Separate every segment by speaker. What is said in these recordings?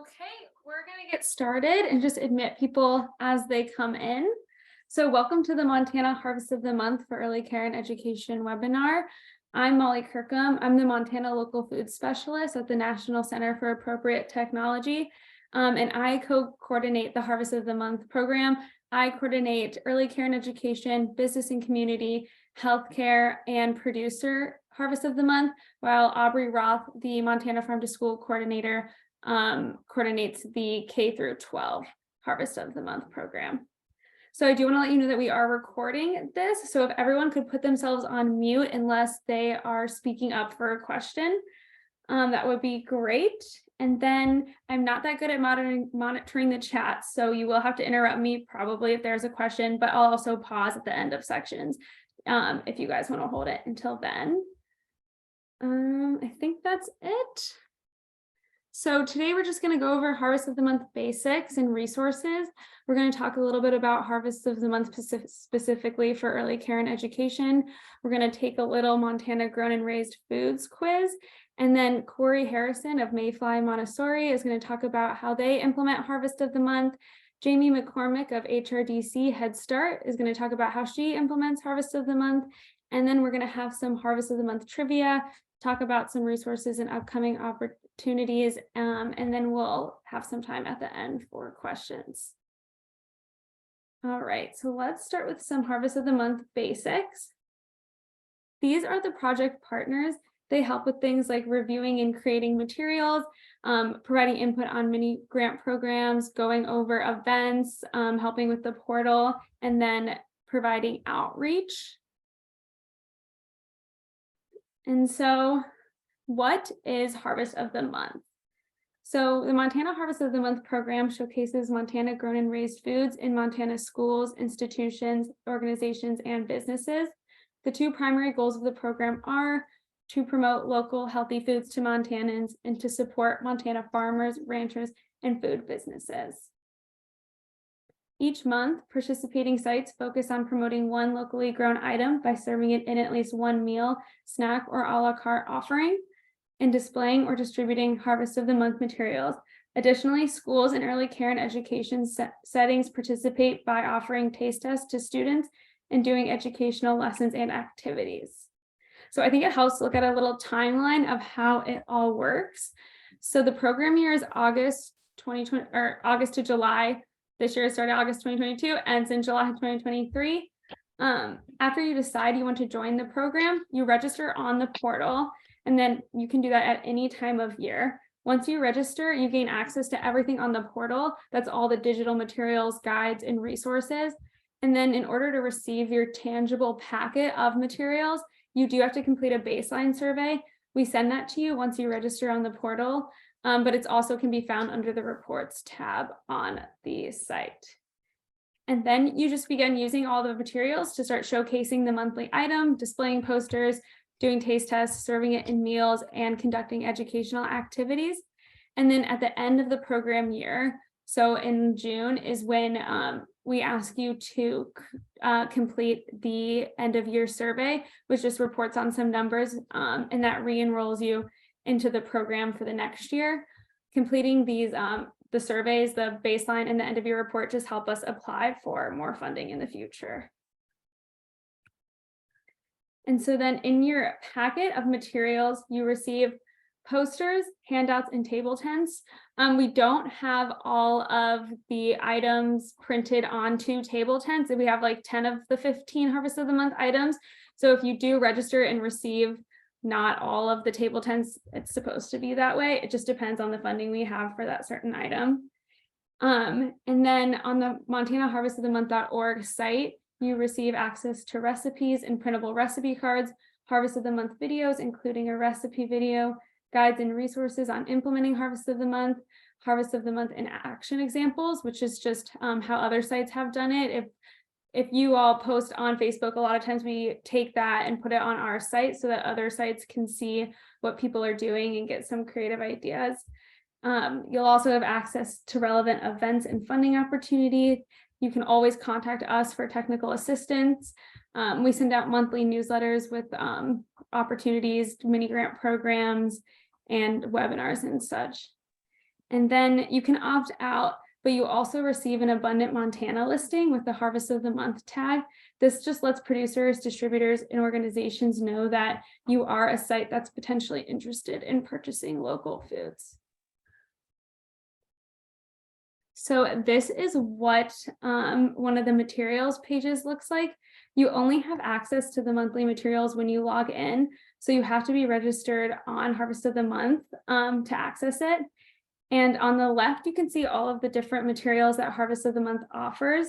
Speaker 1: Okay, we're going to get started and just admit people as they come in. So welcome to the Montana Harvest of the Month for Early Care and Education webinar. I'm Molly Kirkham. I'm the Montana Local Food Specialist at the National Center for Appropriate Technology, and I co-coordinate the Harvest of the Month program. I coordinate early care and education, business and community, healthcare, and producer Harvest of the Month, while Aubrey Roth, the Montana Farm to School coordinator, coordinates the K through 12 Harvest of the Month program. So I do want to let you know that we are recording this. So if everyone could put themselves on mute unless they are speaking up for a question, that would be great. And then I'm not that good at monitoring the chat, so you will have to interrupt me probably if there's a question, but I'll also pause at the end of sections if you guys want to hold it until then. I think that's it. So today we're just going to go over Harvest of the Month basics and resources. We're going to talk a little bit about Harvest of the Month specifically for early care and education. We're going to take a little Montana Grown and Raised Foods quiz. And then Corey Harrison of Mayfly Montessori is going to talk about how they implement Harvest of the Month. Jamie McCormick of HRDC Head Start is going to talk about how she implements Harvest of the Month. And then we're going to have some Harvest of the Month trivia, talk about some resources and upcoming opportunities, and then we'll have some time at the end for questions. All right, so let's start with some Harvest of the Month basics. These are the project partners. They help with things like reviewing and creating materials, providing input on mini grant programs, going over events, helping with the portal, and then providing outreach. And so what is Harvest of the Month? So the Montana Harvest of the Month program showcases Montana grown and raised foods in Montana schools, institutions, organizations, and businesses. The two primary goals of the program are to promote local healthy foods to Montanans and to support Montana farmers, ranchers, and food businesses. Each month, participating sites focus on promoting one locally grown item by serving it in at least one meal, snack, or a la carte offering, and displaying or distributing Harvest of the Month materials. Additionally, schools and early care and education settings participate by offering taste tests to students and doing educational lessons and activities. So I think it helps to look at a little timeline of how it all works. So the program year is August 2020 or August to July. This year started August 2022, ends in July 2023. After you decide you want to join the program, you register on the portal, and then you can do that at any time of year. Once you register, you gain access to everything on the portal. That's all the digital materials, guides, and resources. And then in order to receive your tangible packet of materials, you do have to complete a baseline survey. We send that to you once you register on the portal. But it's also can be found under the reports tab on the site. And then you just begin using all the materials to start showcasing the monthly item, displaying posters, doing taste tests, serving it in meals, and conducting educational activities. And then at the end of the program year, so in June is when we ask you to complete the end of year survey, which just reports on some numbers, and that re-enrolls you into the program for the next year. Completing these, the surveys, the baseline, and the end of year report just help us apply for more funding in the future. And so then in your packet of materials, you receive posters, handouts, and table tents. We don't have all of the items printed onto table tents. We have like 10 of the 15 Harvest of the Month items. So if you do register and receive not all of the table tents, it's supposed to be that way. It just depends on the funding we have for that certain item. And then on the MontanaHarvestOfTheMonth.org site, you receive access to recipes and printable recipe cards, Harvest of the Month videos, including a recipe video, guides and resources on implementing Harvest of the Month, Harvest of the Month in action examples, which is just how other sites have done it. If you all post on Facebook, a lot of times we take that and put it on our site so that other sites can see what people are doing and get some creative ideas. You'll also have access to relevant events and funding opportunities. You can always contact us for technical assistance. We send out monthly newsletters with opportunities, mini grant programs, and webinars and such. And then you can opt out, but you also receive an Abundant Montana listing with the Harvest of the Month tag. This just lets producers, distributors, and organizations know that you are a site that's potentially interested in purchasing local foods. So this is what one of the materials pages looks like. You only have access to the monthly materials when you log in. So you have to be registered on Harvest of the Month to access it. And on the left, you can see all of the different materials that Harvest of the Month offers.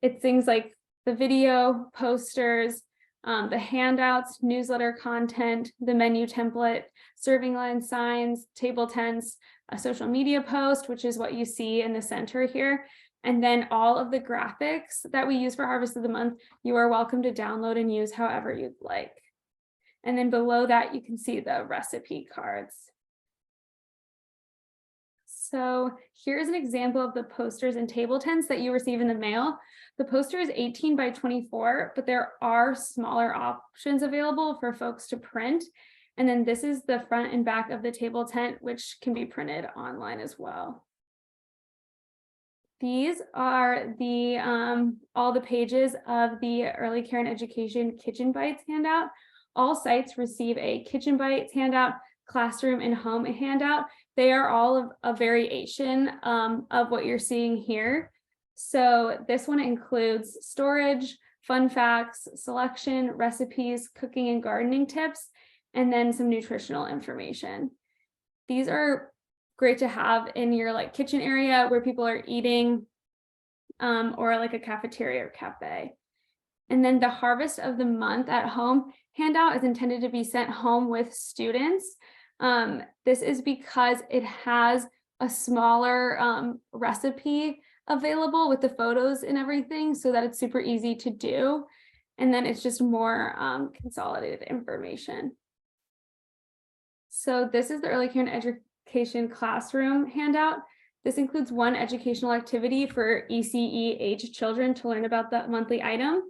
Speaker 1: It's things like the video, posters, the handouts, newsletter content, the menu template, serving line signs, table tents, a social media post, which is what you see in the center here. And then all of the graphics that we use for Harvest of the Month, you are welcome to download and use however you'd like. And then below that, you can see the recipe cards. So here's an example of the posters and table tents that you receive in the mail. The poster is 18 by 24, but there are smaller options available for folks to print. And then this is the front and back of the table tent, which can be printed online as well. These are the all the pages of the Early Care and Education Kitchen Bites handout. All sites receive a Kitchen Bites handout, classroom and home handout. They are all of a variation of what you're seeing here. So this one includes storage, fun facts, selection, recipes, cooking and gardening tips, and then some nutritional information. These are great to have in your kitchen area where people are eating or like a cafeteria or cafe. And then the Harvest of the Month at Home handout is intended to be sent home with students. This is because it has a smaller recipe available with the photos and everything so that it's super easy to do. And then it's just more consolidated information. So this is the Early Care and Education Classroom handout. This includes one educational activity for ECE age children to learn about the monthly item.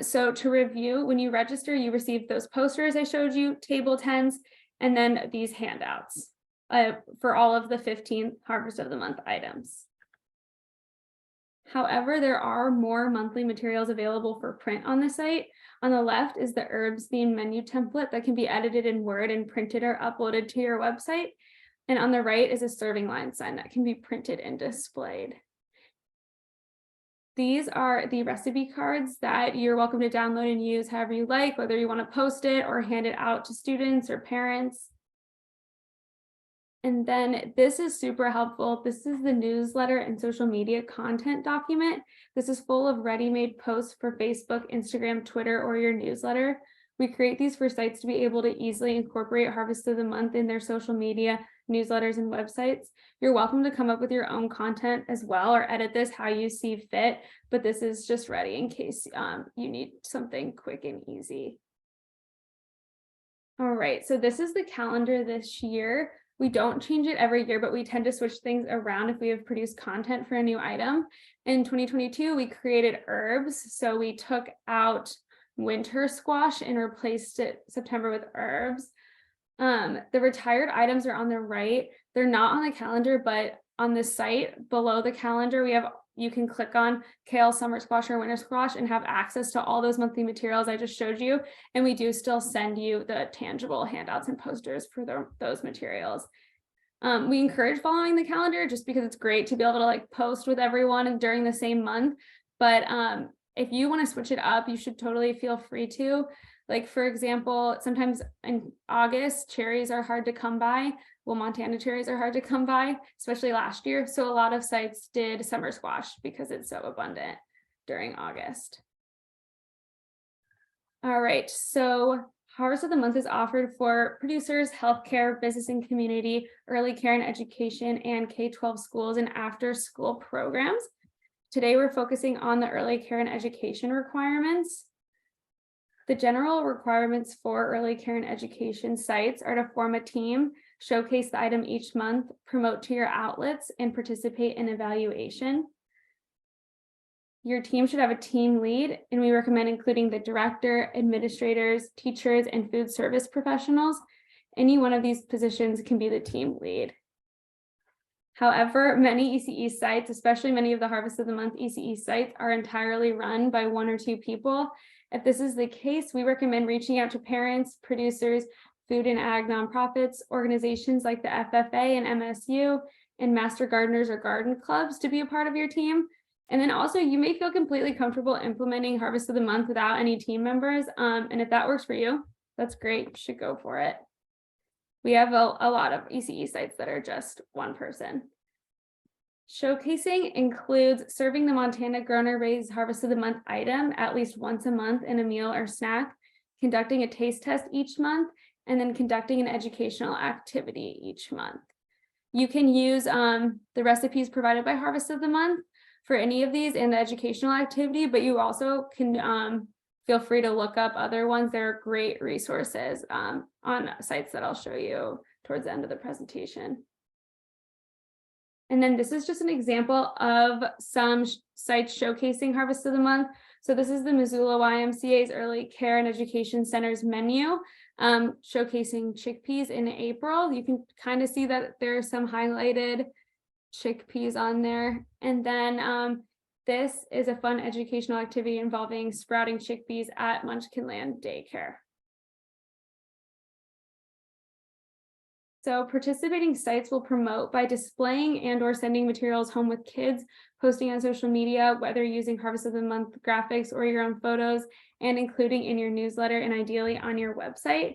Speaker 1: So to review, when you register, you receive those posters I showed you, table tents, and then these handouts for all of the 15 Harvest of the Month items. However, there are more monthly materials available for print on the site. On the left is the herbs themed menu template that can be edited in Word and printed or uploaded to your website. And on the right is a serving line sign that can be printed and displayed. These are the recipe cards that you're welcome to download and use however you like, whether you want to post it or hand it out to students or parents. And then this is super helpful. This is the newsletter and social media content document. This is full of ready-made posts for Facebook, Instagram, Twitter, or your newsletter. We create these for sites to be able to easily incorporate Harvest of the Month in their social media, newsletters, and websites. You're welcome to come up with your own content as well or edit this how you see fit, but this is just ready in case you need something quick and easy. All right, so this is the calendar this year. We don't change it every year, but we tend to switch things around if we have produced content for a new item. In 2022, we created herbs. So we took out winter squash and replaced it September with herbs. The retired items are on the right. They're not on the calendar, but on the site below the calendar, you can click on kale, summer squash, or winter squash and have access to all those monthly materials I just showed you. And we do still send you the tangible handouts and posters for those materials. We encourage following the calendar just because it's great to be able to post with everyone during the same month. But if you want to switch it up, you should totally feel free to. For example, sometimes in August, cherries are hard to come by. Well, Montana cherries are hard to come by, especially last year. So a lot of sites did summer squash because it's so abundant during August. All right, so Harvest of the Month is offered for producers, healthcare, business and community, early care and education, and K-12 schools and after-school programs. Today, we're focusing on the early care and education requirements. The general requirements for early care and education sites are to form a team, showcase the item each month, promote to your outlets, and participate in evaluation. Your team should have a team lead, and we recommend including the director, administrators, teachers, and food service professionals. Any one of these positions can be the team lead. However, many ECE sites, especially many of the Harvest of the Month ECE sites, are entirely run by 1 or 2 people. If this is the case, we recommend reaching out to parents, producers, food and ag nonprofits, organizations like the FFA and MSU, and master gardeners or garden clubs to be a part of your team. And then also, you may feel completely comfortable implementing Harvest of the Month without any team members. And if that works for you, that's great. You should go for it. We have a lot of ECE sites that are just 1 person. Showcasing includes serving the Montana Grown or Raised Harvest of the Month item at least once a month in a meal or snack, conducting a taste test each month, and then conducting an educational activity each month. You can use the recipes provided by Harvest of the Month for any of these and the educational activity, but you also can feel free to look up other ones. They're great resources on sites that I'll show you towards the end of the presentation. And then this is just an example of some sites showcasing Harvest of the Month. So this is the Missoula YMCA's Early Care and Education Center's menu, showcasing chickpeas in April. You can kind of see that there are some highlighted chickpeas on there. And then this is a fun educational activity involving sprouting chickpeas at Munchkinland Daycare. So participating sites will promote by displaying and or sending materials home with kids, posting on social media, whether using Harvest of the Month graphics or your own photos, and including in your newsletter and ideally on your website.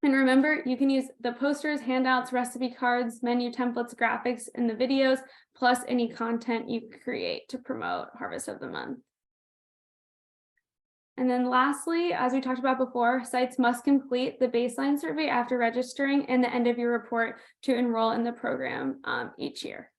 Speaker 1: And remember, you can use the posters, handouts, recipe cards, menu templates, graphics, and the videos, plus any content you create to promote Harvest of the Month. And then lastly, as we talked about before, sites must complete the baseline survey after registering and the end of your report to enroll in the program each year.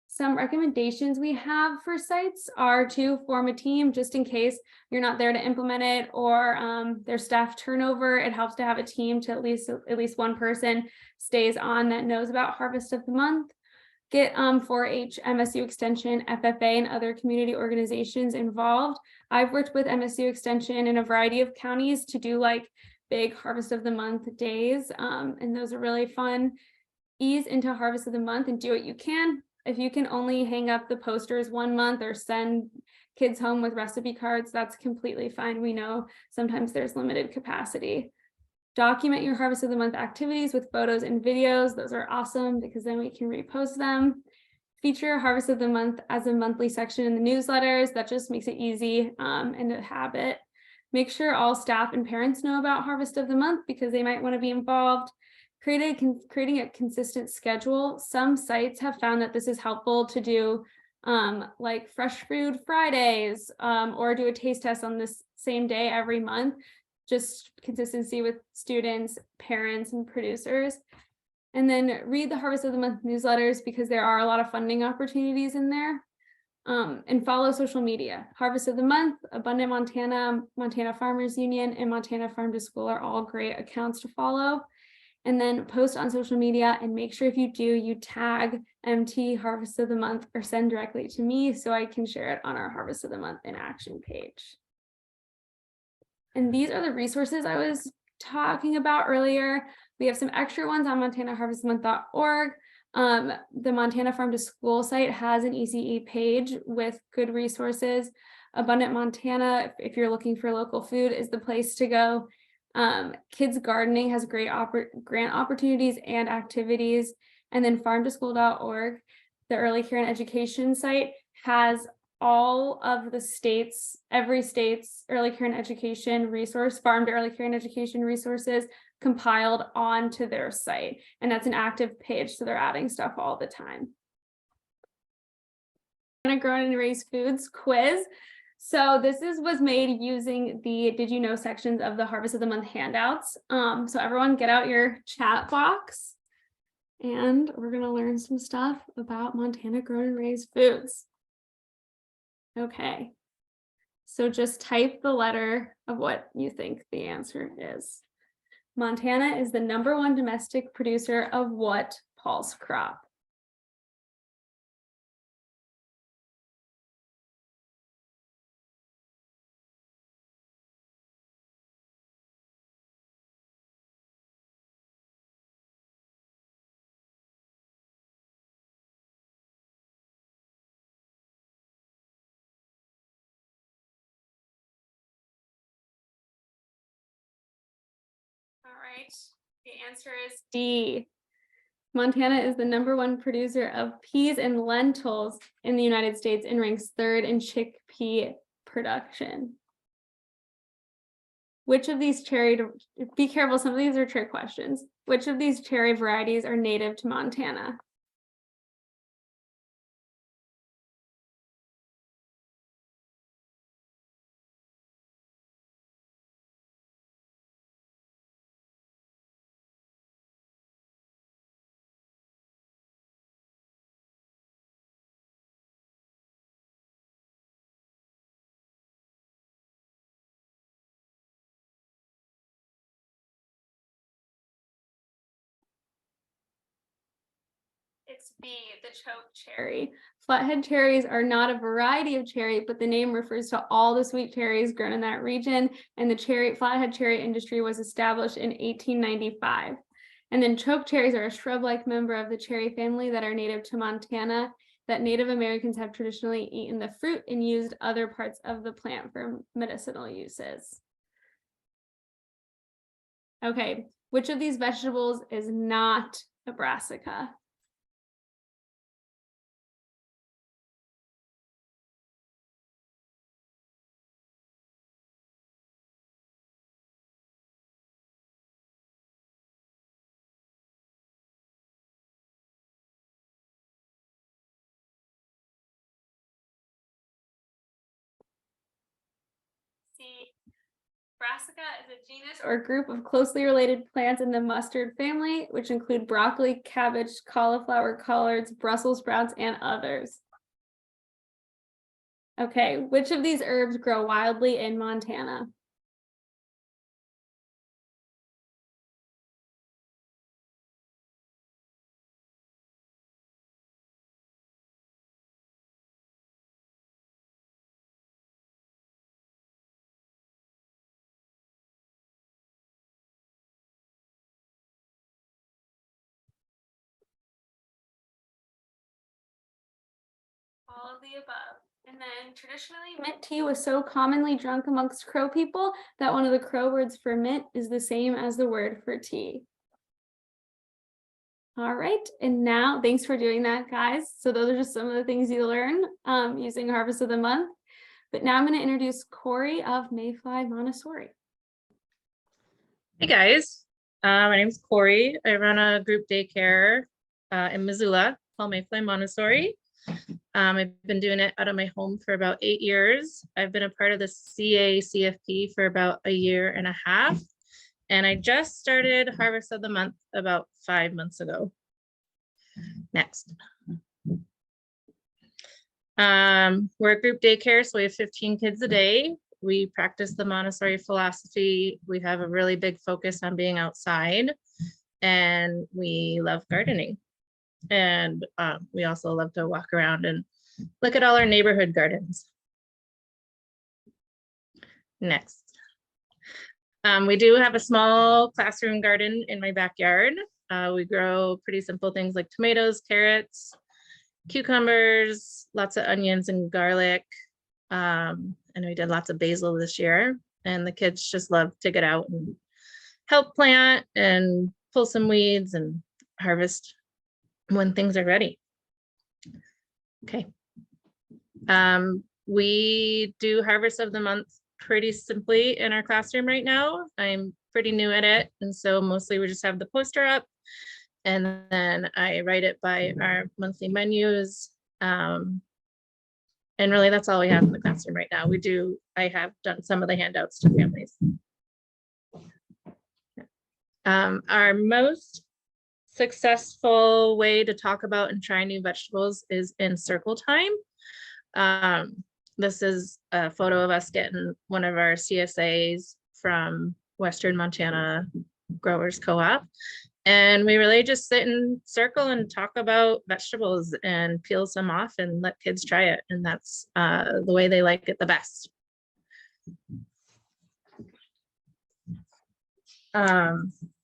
Speaker 1: Some recommendations we have for sites are to form a team just in case you're not there to implement it or there's staff turnover. It helps to have a team to at least 1 person stays on that knows about Harvest of the Month. Get 4-H, MSU Extension, FFA, and other community organizations involved. I've worked with MSU Extension in a variety of counties to do like big Harvest of the Month days, and those are really fun. Ease into Harvest of the Month and do what you can. If you can only hang up the posters 1 month or send kids home with recipe cards, that's completely fine. We know sometimes there's limited capacity. Document your Harvest of the Month activities with photos and videos. Those are awesome because then we can repost them. Feature Harvest of the Month as a monthly section in the newsletters. That just makes it easy and a habit. Make sure all staff and parents know about Harvest of the Month because they might want to be involved. Creating a consistent schedule. Some sites have found that this is helpful to do like Fresh Food Fridays or do a taste test on this same day every month. Just consistency with students, parents, and producers. And then read the Harvest of the Month newsletters because there are a lot of funding opportunities in there. And follow social media. Harvest of the Month, Abundant Montana, Montana Farmers Union, and Montana Farm to School are all great accounts to follow. And then post on social media and make sure if you do, you tag MT Harvest of the Month or send directly to me so I can share it on our Harvest of the Month in Action page. And these are the resources I was talking about earlier. We have some extra ones on montanaharvestmonth.org. The Montana Farm to School site has an ECE page with good resources. Abundant Montana, if you're looking for local food, is the place to go. Kids Gardening has great grant opportunities and activities. And then farmtoschool.org, the Early Care and Education site, has all of the states, every state's early care and education resource, farm to early care and education resources compiled onto their site. And that's an active page, so they're adding stuff all the time. Grown and Raised Foods quiz. So this was made using the Did You Know sections of the Harvest of the Month handouts. So everyone get out your chat box and we're gonna learn some stuff about Montana Grown and Raised Foods. Okay, so just type the letter of what you think the answer is. Montana is the #1 domestic producer of what pulse crop? right, the answer is D. Montana is the #1 producer of peas and lentils in the United States and ranks 3rd in chickpea production. Which of these be careful, some of these are trick questions. Which of these cherry varieties are native to Montana? It's B, the choke cherry. Flathead cherries are not a variety of cherry, but the name refers to all the sweet cherries grown in that region, and the flathead cherry industry was established in 1895. And then choke cherries are a shrub-like member of the cherry family that are native to Montana, that Native Americans have traditionally eaten the fruit and used other parts of the plant for medicinal uses. Okay, which of these vegetables is not a brassica? C. Brassica is a genus or group of closely related plants in the mustard family, which include broccoli, cabbage, cauliflower, collards, Brussels sprouts, and others. Okay, which of these herbs grow wildly in Montana? All of the above. And then traditionally, mint tea was so commonly drunk amongst Crow people that one of the Crow words for mint is the same as the word for tea. All right, and now thanks for doing that, guys. So those are just some of the things you learn using Harvest of the Month. But now I'm going to introduce Corey of Mayfly Montessori.
Speaker 2: Hey guys, my name is Corey. I run a group daycare in Missoula called Mayfly Montessori. I've been doing it out of my home for about 8 years. I've been a part of the CACFP for about 1.5 years. And I just started Harvest of the Month about 5 months ago. Next. We're a group daycare, so we have 15 kids a day. We practice the Montessori philosophy. We have a really big focus on being outside, and we love gardening. And we also love to walk around and look at all our neighborhood gardens. Next. We do have a small classroom garden in my backyard. We grow pretty simple things like tomatoes, carrots, cucumbers, lots of onions and garlic. And we did lots of basil this year. And the kids just love to get out and help plant and pull some weeds and harvest when things are ready. Okay. We do Harvest of the Month pretty simply in our classroom right now. I'm pretty new at it, and so mostly we just have the poster up, and then I write it by our monthly menus. And really that's all we have in the classroom right now. I have done some of the handouts to families. Our most successful way to talk about and try new vegetables is in circle time. This is a photo of us getting one of our CSAs from Western Montana Growers Co-op. And we really just sit in circle and talk about vegetables and peel some off and let kids try it. And that's the way they like it the best.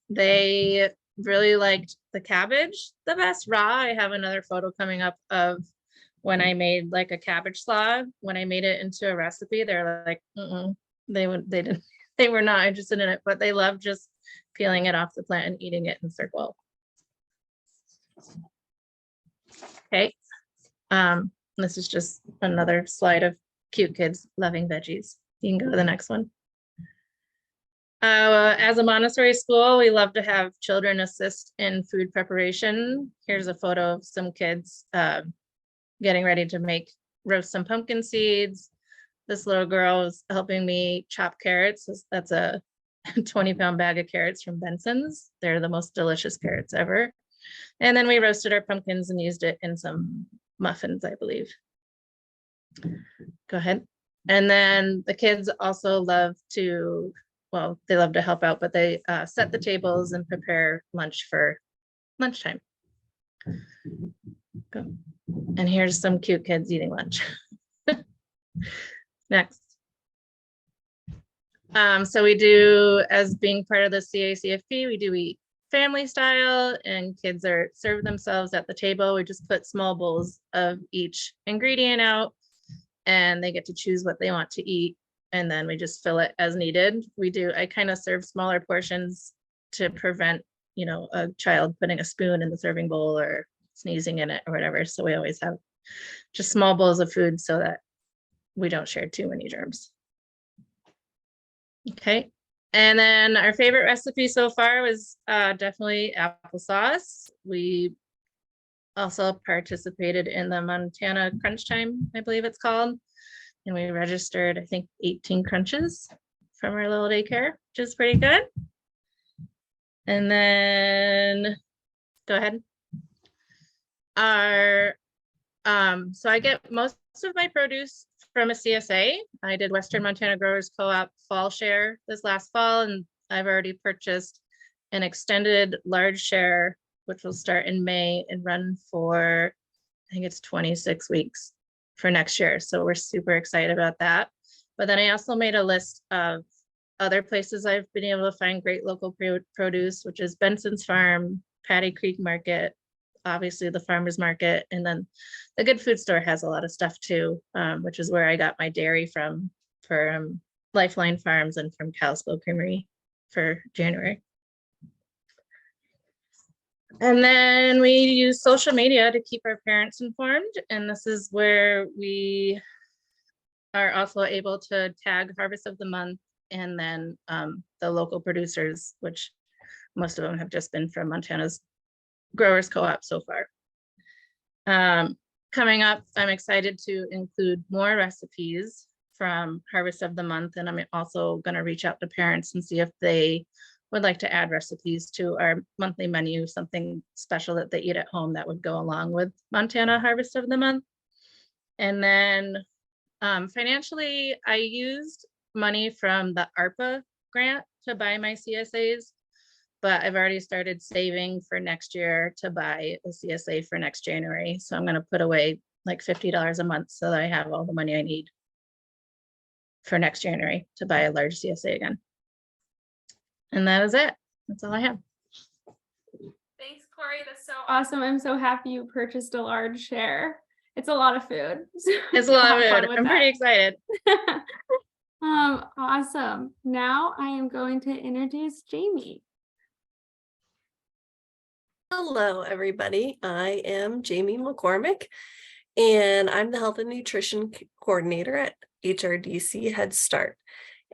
Speaker 2: They really liked the cabbage the best raw. I have another photo coming up of when I made like a cabbage slaw. When I made it into a recipe, they're like, they were not interested in it, but they love just peeling it off the plant and eating it in circle. Okay, this is just another slide of cute kids loving veggies. You can go to the next one. As a Montessori school, we love to have children assist in food preparation. Here's a photo of some kids getting ready to roast some pumpkin seeds. This little girl is helping me chop carrots. That's a 20-pound bag of carrots from Benson's. They're the most delicious carrots ever. And then we roasted our pumpkins and used it in some muffins, I believe. Go ahead. And then the kids also love to, well, they love to help out, but they set the tables and prepare lunch for lunchtime. Go. And here's some cute kids eating lunch. Next. So we do, as being part of the CACFP, we do eat family style, and kids are served themselves at the table. We just put small bowls of each ingredient out, and they get to choose what they want to eat, and then we just fill it as needed. I kind of serve smaller portions to prevent, you know, a child putting a spoon in the serving bowl or sneezing in it or whatever. So we always have just small bowls of food so that we don't share too many germs. Okay. And then our favorite recipe so far was definitely applesauce. We also participated in the Montana Crunch Time, I believe it's called. And we registered, I think, 18 crunches from our little daycare, which is pretty good. And then, go ahead. So I get most of my produce from a CSA. I did Western Montana Growers Co-op fall share this last fall, and I've already purchased an extended large share, which will start in May and run for, I think it's 26 weeks for next year. So we're super excited about that. But then I also made a list of other places I've been able to find great local produce, which is Benson's Farm, Patty Creek Market, obviously the farmers market, and then the Good Food Store has a lot of stuff too, which is where I got my dairy from Lifeline Farms and from Kalispell Creamery for January. And then we use social media to keep our parents informed, and this is where we are also able to tag Harvest of the Month and then the local producers, which most of them have just been from Montana's Growers Co-op so far. Coming up, I'm excited to include more recipes from Harvest of the Month, and I'm also going to reach out to parents and see if they would like to add recipes to our monthly menu, something special that they eat at home that would go along with Montana Harvest of the Month. And then financially, I used money from the ARPA grant to buy my CSAs, but I've already started saving for next year to buy a CSA for next January. So I'm going to put away like $50 a month so that I have all the money I need for next January to buy a large CSA again. And that is it. That's all I have.
Speaker 1: Thanks, Corey. That's so awesome. I'm so happy you purchased a large share. It's a lot of food.
Speaker 2: It's a lot of food. I'm pretty excited.
Speaker 1: Awesome. Now I am going to introduce Jamie.
Speaker 3: Hello, everybody. I am Jamie McCormick, and I'm the Health and Nutrition Coordinator at HRDC Head Start.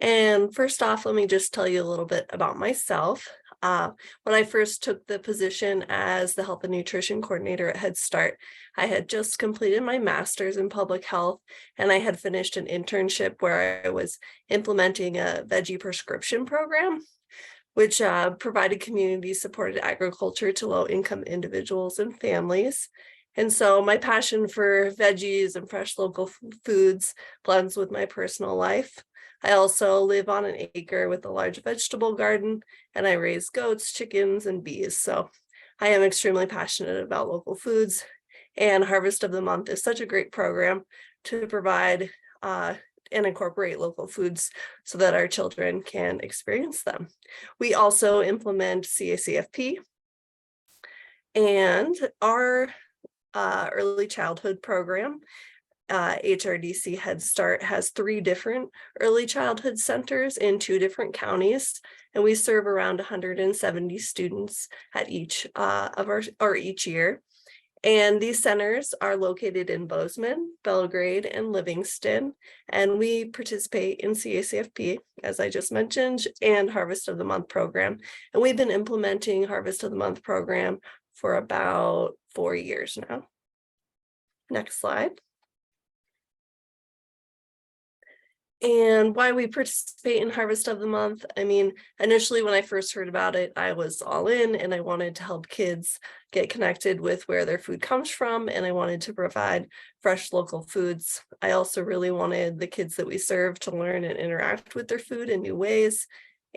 Speaker 3: And first off, let me just tell you a little bit about myself. When I first took the position as the Health and Nutrition Coordinator at Head Start, I had just completed my master's in public health, and I had finished an internship where I was implementing a veggie prescription program, which provided community-supported agriculture to low-income individuals and families. And so my passion for veggies and fresh local foods blends with my personal life. I also live on an acre with a large vegetable garden, and I raise goats, chickens, and bees. So I am extremely passionate about local foods, and Harvest of the Month is such a great program to provide and incorporate local foods so that our children can experience them. We also implement CACFP, and our early childhood program HRDC Head Start has 3 different early childhood centers in 2 different counties, and we serve around 170 students at each each year. And these centers are located in Bozeman, Belgrade, and Livingston. And we participate in CACFP, as I just mentioned, and Harvest of the Month program. And we've been implementing Harvest of the Month program for about 4 years now. Next slide. And why we participate in Harvest of the Month. I mean, initially when I first heard about it, I was all in and I wanted to help kids get connected with where their food comes from, and I wanted to provide fresh local foods. I also really wanted the kids that we serve to learn and interact with their food in new ways.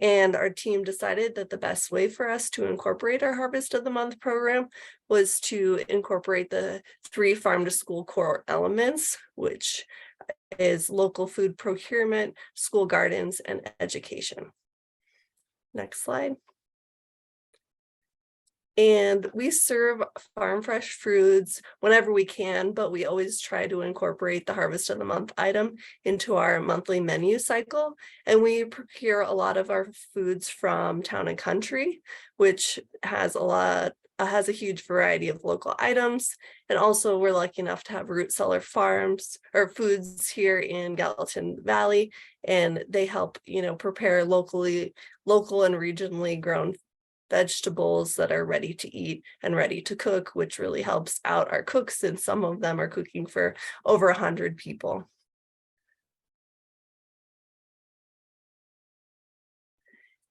Speaker 3: And our team decided that the best way for us to incorporate our Harvest of the Month program was to incorporate the 3 farm to school core elements, which is local food procurement, school gardens, and education. Next slide. And we serve farm fresh foods whenever we can, but we always try to incorporate the Harvest of the Month item into our monthly menu cycle. And we procure a lot of our foods from Town and Country, which has a huge variety of local items. And also we're lucky enough to have root cellar farms or foods here in Gallatin Valley, and they help, prepare local and regionally grown vegetables that are ready to eat and ready to cook, which really helps out our cooks, and some of them are cooking for over 100 people.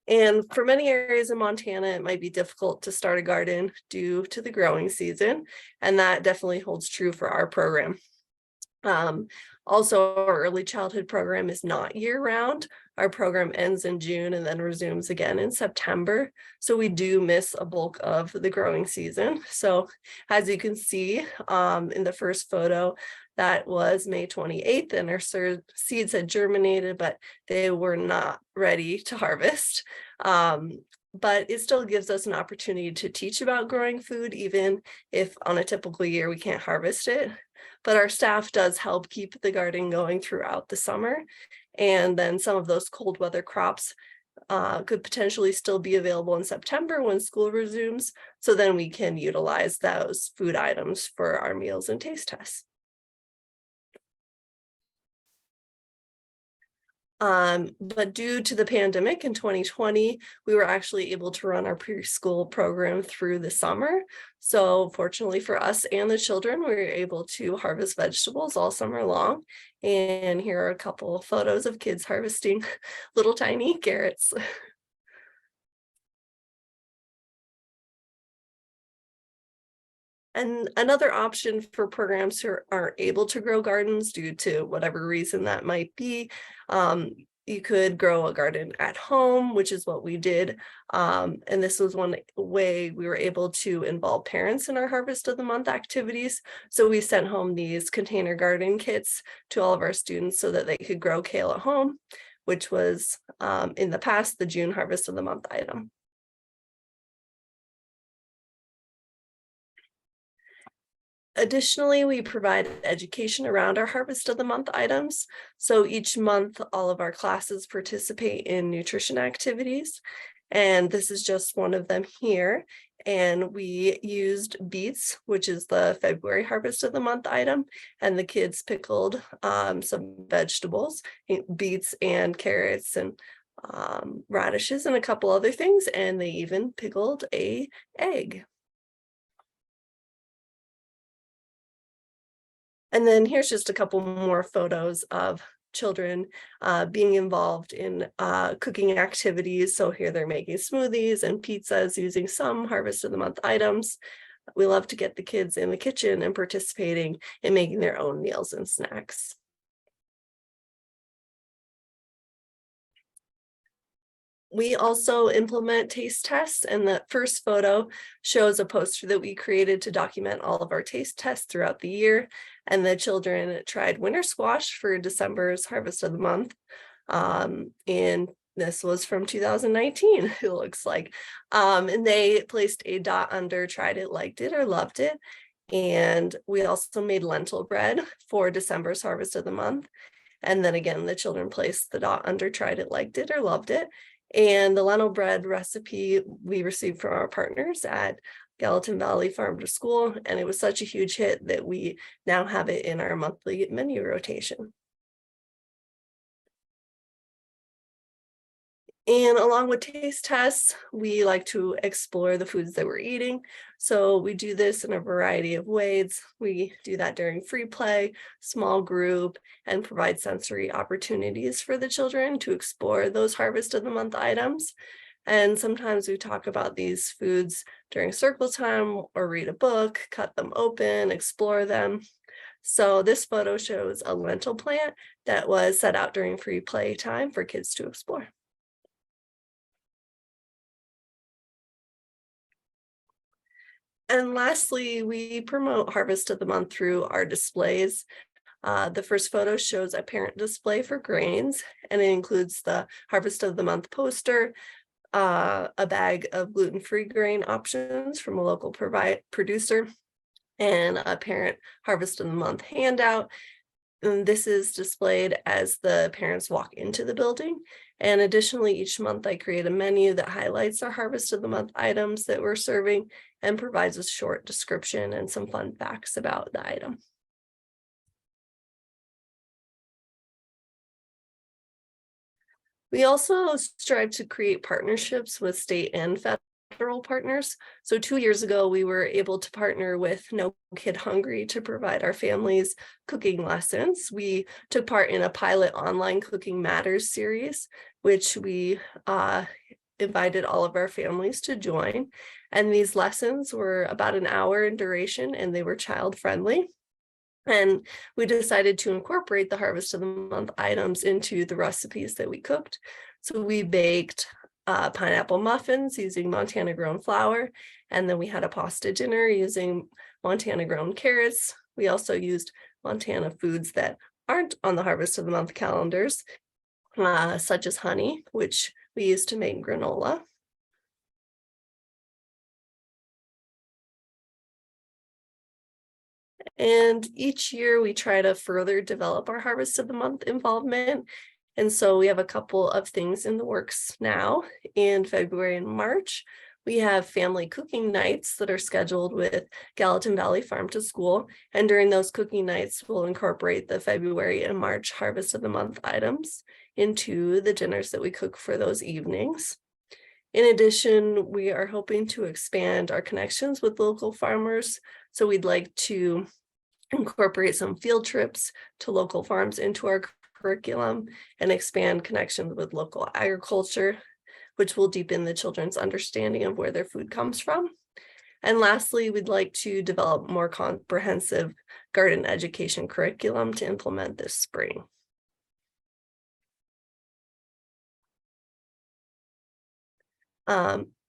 Speaker 3: And for many areas in Montana, it might be difficult to start a garden due to the growing season, and that definitely holds true for our program. Also, our early childhood program is not year-round. Our program ends in June and then resumes again in September. So we do miss a bulk of the growing season. So as you can see in the first photo, that was May 28th, and our seeds had germinated, but they were not ready to harvest. But it still gives us an opportunity to teach about growing food, even if on a typical year we can't harvest it. But our staff does help keep the garden going throughout the summer. And then some of those cold weather crops could potentially still be available in September when school resumes. So then we can utilize those food items for our meals and taste tests. But due to the pandemic in 2020, we were actually able to run our preschool program through the summer. So fortunately for us and the children, we were able to harvest vegetables all summer long. And here are a couple of photos of kids harvesting little tiny carrots. And another option for programs who aren't able to grow gardens due to whatever reason that might be, you could grow a garden at home, which is what we did. And this was one way we were able to involve parents in our Harvest of the Month activities. So we sent home these container garden kits to all of our students so that they could grow kale at home, which was in the past the June Harvest of the Month item. Additionally, we provide education around our Harvest of the Month items. So each month, all of our classes participate in nutrition activities. And this is just one of them here. And we used beets, which is the February Harvest of the Month item. And the kids pickled some vegetables, beets and carrots and radishes and a couple other things. And they even pickled an egg. And then here's just a couple more photos of children being involved in cooking activities. So here they're making smoothies and pizzas using some Harvest of the Month items. We love to get the kids in the kitchen and participating in making their own meals and snacks. We also implement taste tests, and the first photo shows a poster that we created to document all of our taste tests throughout the year. And the children tried winter squash for December's Harvest of the Month. And this was from 2019, it looks like. And they placed a dot under tried it, liked it, or loved it. And we also made lentil bread for December's Harvest of the Month. And then again, the children placed the dot under, tried it, liked it, or loved it. And the lentil bread recipe we received from our partners at Gallatin Valley Farm to School. And it was such a huge hit that we now have it in our monthly menu rotation. And along with taste tests, we like to explore the foods that we're eating. So we do this in a variety of ways. We do that during free play, small group, and provide sensory opportunities for the children to explore those Harvest of the Month items. And sometimes we talk about these foods during circle time or read a book, cut them open, explore them. So this photo shows a lentil plant that was set out during free play time for kids to explore. And lastly, we promote Harvest of the Month through our displays. The first photo shows a parent display for grains, and it includes the Harvest of the Month poster, a bag of gluten-free grain options from a local producer, and a parent Harvest of the Month handout. And this is displayed as the parents walk into the building. And additionally, each month I create a menu that highlights our Harvest of the Month items that we're serving and provides a short description and some fun facts about the item. We also strive to create partnerships with state and federal partners. So 2 years ago, we were able to partner with No Kid Hungry to provide our families cooking lessons. We took part in a pilot online Cooking Matters series, which we invited all of our families to join. And these lessons were about an hour in duration, and they were child friendly. And we decided to incorporate the Harvest of the Month items into the recipes that we cooked. So we baked pineapple muffins using Montana grown flour. And then we had a pasta dinner using Montana grown carrots. We also used Montana foods that aren't on the Harvest of the Month calendars, such as honey, which we used to make granola. And each year we try to further develop our Harvest of the Month involvement. And so we have a couple of things in the works now. In February and March, we have family cooking nights that are scheduled with Gallatin Valley Farm to School. And during those cooking nights, we'll incorporate the February and March Harvest of the Month items into the dinners that we cook for those evenings. In addition, we are hoping to expand our connections with local farmers. So we'd like to incorporate some field trips to local farms into our curriculum and expand connections with local agriculture, which will deepen the children's understanding of where their food comes from. And lastly, we'd like to develop more comprehensive garden education curriculum to implement this spring.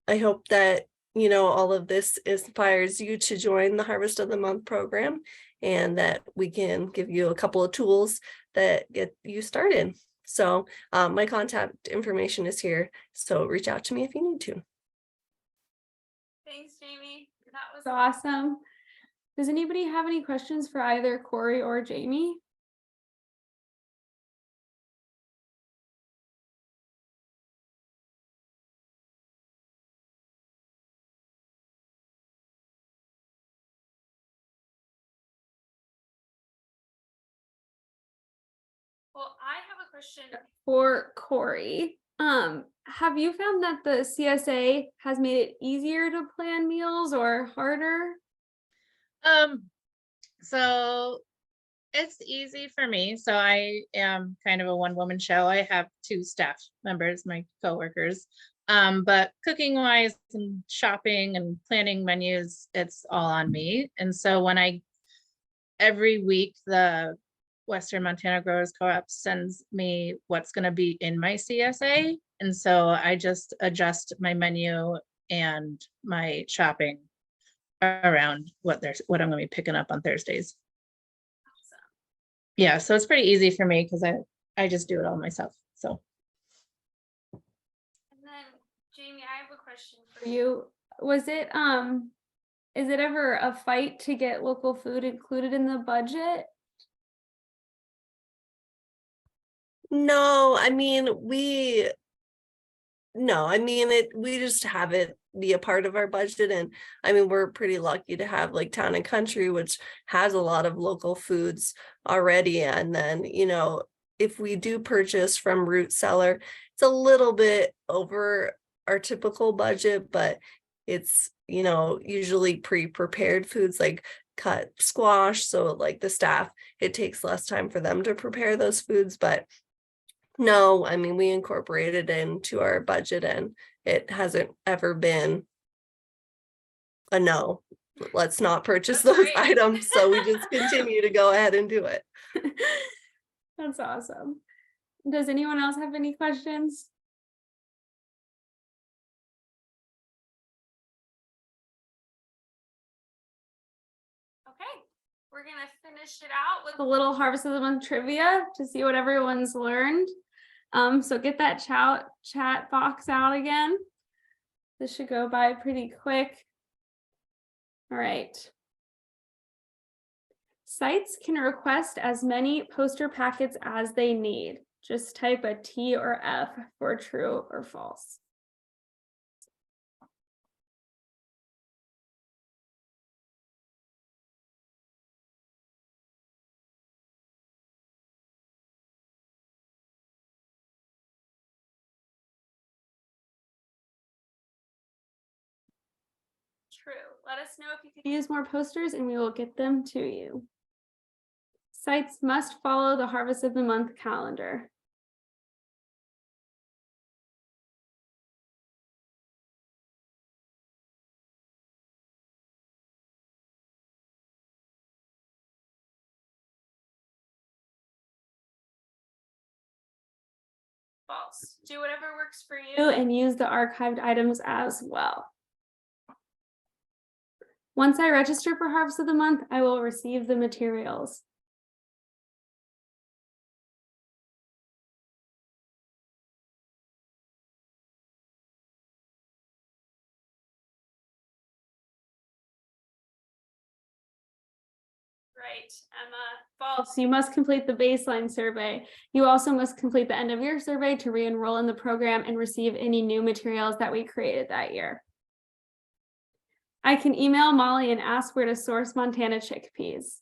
Speaker 3: I hope that all of this inspires you to join the Harvest of the Month program, and that we can give you a couple of tools that get you started. So my contact information is here, so reach out to me if you need to.
Speaker 1: Thanks, Jamie. That was awesome. Does anybody have any questions for either Corey or Jamie? Well, I have a question for Corey. Have you found that the CSA has made it easier to plan meals or harder?
Speaker 2: So it's easy for me. So I am kind of a one-woman show. I have 2 staff members, my coworkers. But cooking wise and shopping and planning menus, it's all on me. And so every week, the Western Montana Growers Co-op sends me what's going to be in my CSA. And so I just adjust my menu and my shopping around what I'm going to be picking up on Thursdays.
Speaker 1: Awesome.
Speaker 2: Yeah, so it's pretty easy for me because I just do it all myself. So.
Speaker 1: And then Jamie, I have a question for you. Was it is it ever a fight to get local food included in the budget?
Speaker 3: No, I mean, we just have it be a part of our budget. And I mean, we're pretty lucky to have like Town and Country, which has a lot of local foods already. And then, if we do purchase from Root Cellar, it's a little bit over our typical budget, but it's, usually pre-prepared foods like cut squash. So like the staff, it takes less time for them to prepare those foods, but no, I mean, we incorporated it into our budget and it hasn't ever been a no. Let's not purchase
Speaker 1: That's
Speaker 3: those
Speaker 1: great.
Speaker 3: items. So we just continue to go ahead and do it.
Speaker 1: That's awesome. Does anyone else have any questions? Okay, we're gonna finish it out with a little Harvest of the Month trivia to see what everyone's learned. So get that chat box out again. This should go by pretty quick. All right. Sites can request as many poster packets as they need. Just type a T or F for true or false. True. Let us know if you could use more posters and we will get them to you. Sites must follow the Harvest of the Month calendar. False. Do whatever works for you and use the archived items as well. Once I register for Harvest of the Month, I will receive the materials. Right, Emma. False. You must complete the baseline survey. You also must complete the end of year survey to re-enroll in the program and receive any new materials that we created that year. I can email Molly and ask where to source Montana chickpeas.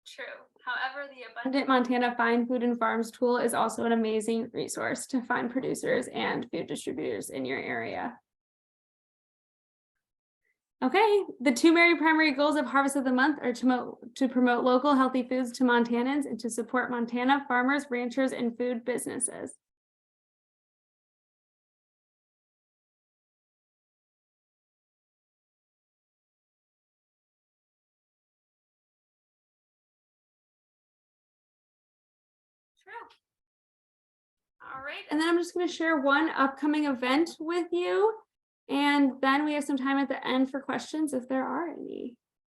Speaker 1: True. However, the Abundant Montana Find Food and Farms tool is also an amazing resource to find producers and food distributors in your area. Okay, the two primary goals of Harvest of the Month are to promote local healthy foods to Montanans and to support Montana farmers, ranchers, and food businesses. True. All right, and then I'm just going to share one upcoming event with you, and then we have some time at the end for questions if there are any.